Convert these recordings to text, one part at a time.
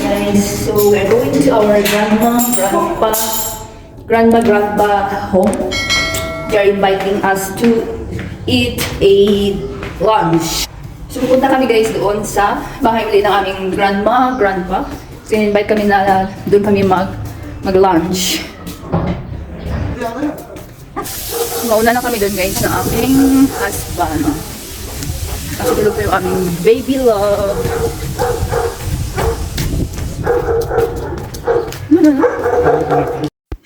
guys, so we're going to our grandpa home. They are inviting us to eat a lunch. So pupunta kami guys doon sa bahay ulit ng aming grandpa. So invite kami na doon kami mag-lunch. Mauna na kami doon guys ng aking husband. Kasi tulog po yung aming baby love.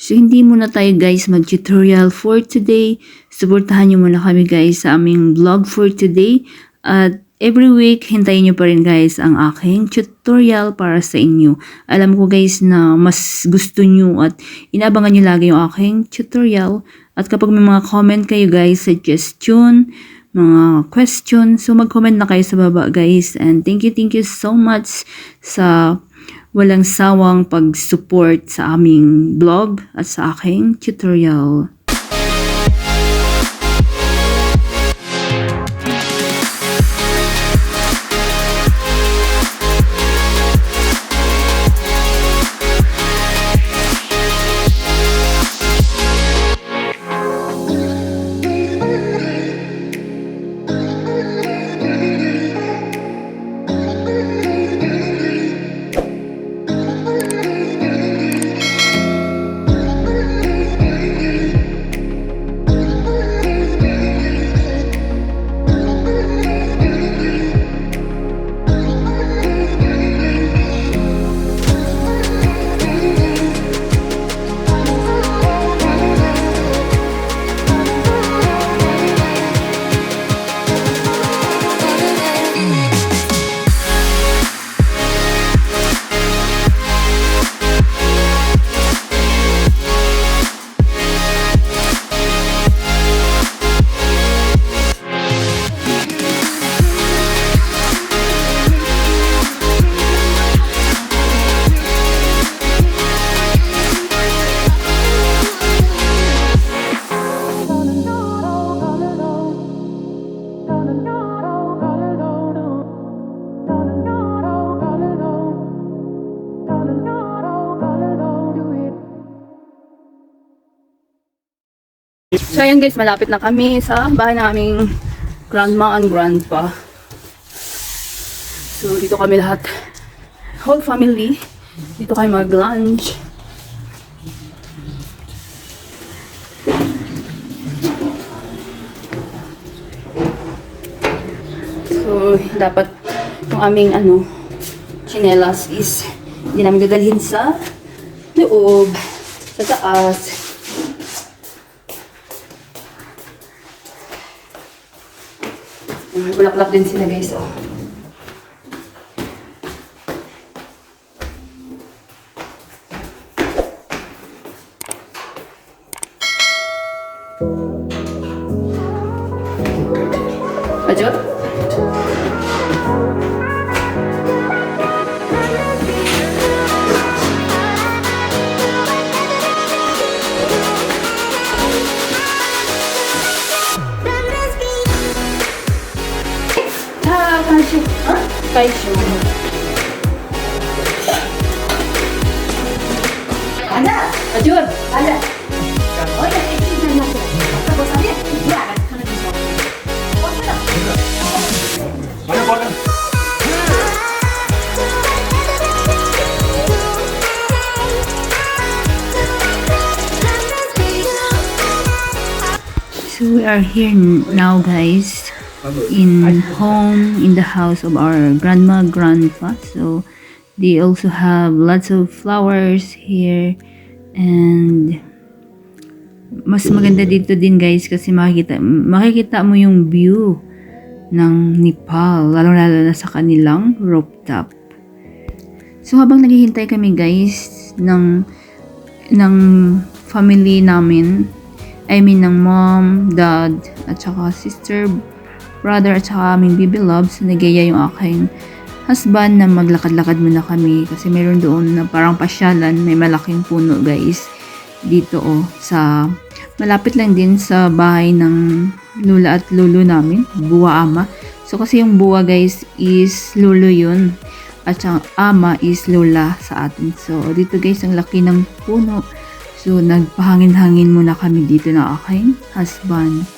So hindi muna tayo guys mag-tutorial for today. Suportahan nyo muna kami guys sa aming vlog for today. At every week, hintayin nyo pa rin guys ang aking tutorial para sa inyo. Alam ko guys na mas gusto nyo at inabangan nyo lagi yung aking tutorial. At kapag may mga comment kayo guys, suggestion, mga question, so mag-comment na kayo sa baba guys. And thank you so much sa walang sawang pag-support sa aming vlog at sa aking tutorial. So ayan guys, malapit na kami sa bahay ng aming grandma and grandpa. So dito kami lahat, whole family, dito kami mag-lunch. So dapat yung aming chinelas is hindi namin dadalhin sa loob, sa taas. May bulaklak din sila guys, oh. Ajot? Kaisyo. Ada, Ajun, ada. Oh ya, ini kan aku. Apa saja? Ya, kan bisa. Oh, sudah. Mana boleh? So we are here now guys. In the house of our grandpa. So they also have lots of flowers here, and mas maganda dito din guys kasi makikita mo yung view ng Nepal, lalo na sa kanilang rooftop. So habang naghihintay kami guys ng family namin, I mean ng mom, dad at saka sister, brother at saka aming baby loves, nagaya yung aking husband na maglakad-lakad muna kami kasi mayroon doon na parang pasyalan, may malaking puno guys dito sa malapit lang din sa bahay ng lula at lolo namin, buwa ama. So kasi yung buwa guys is lolo yun at ang ama is lola sa atin. So, dito guys, ang laki ng puno. So, nagpahangin-hangin muna kami dito ng aking husband.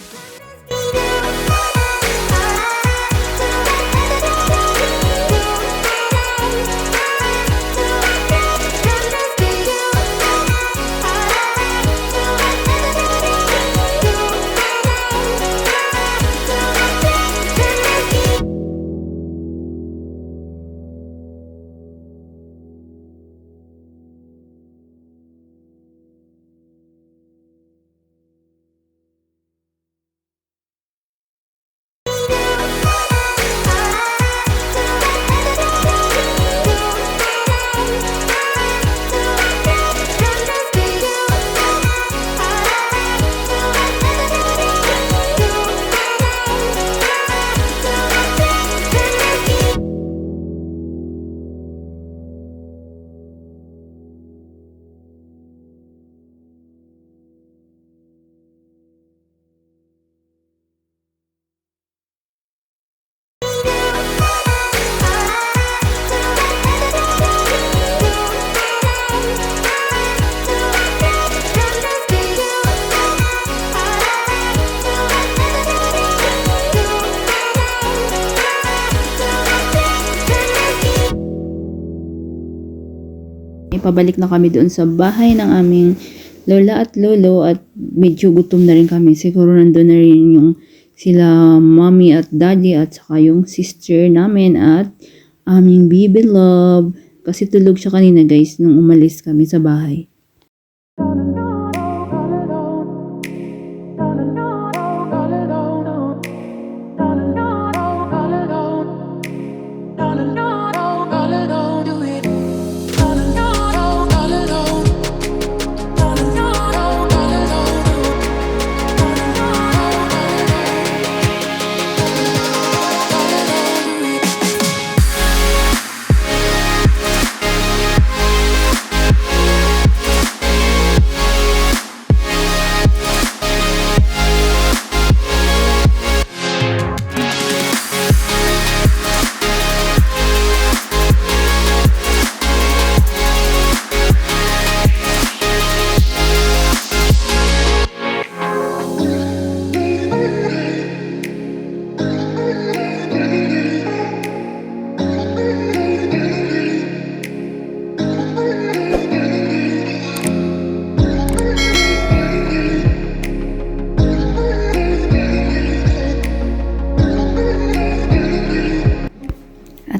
Pabalik na kami doon sa bahay ng aming lola at lolo at medyo gutom na rin kami. Siguro nandun na rin yung sila mommy at daddy at saka yung sister namin at aming baby love. Kasi tulog siya kanina guys nung umalis kami sa bahay.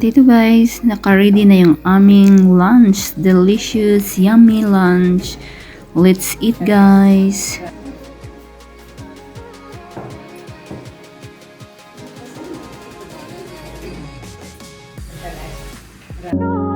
At ito guys, naka-ready na yung aming lunch. Delicious, yummy lunch. Let's eat guys. No.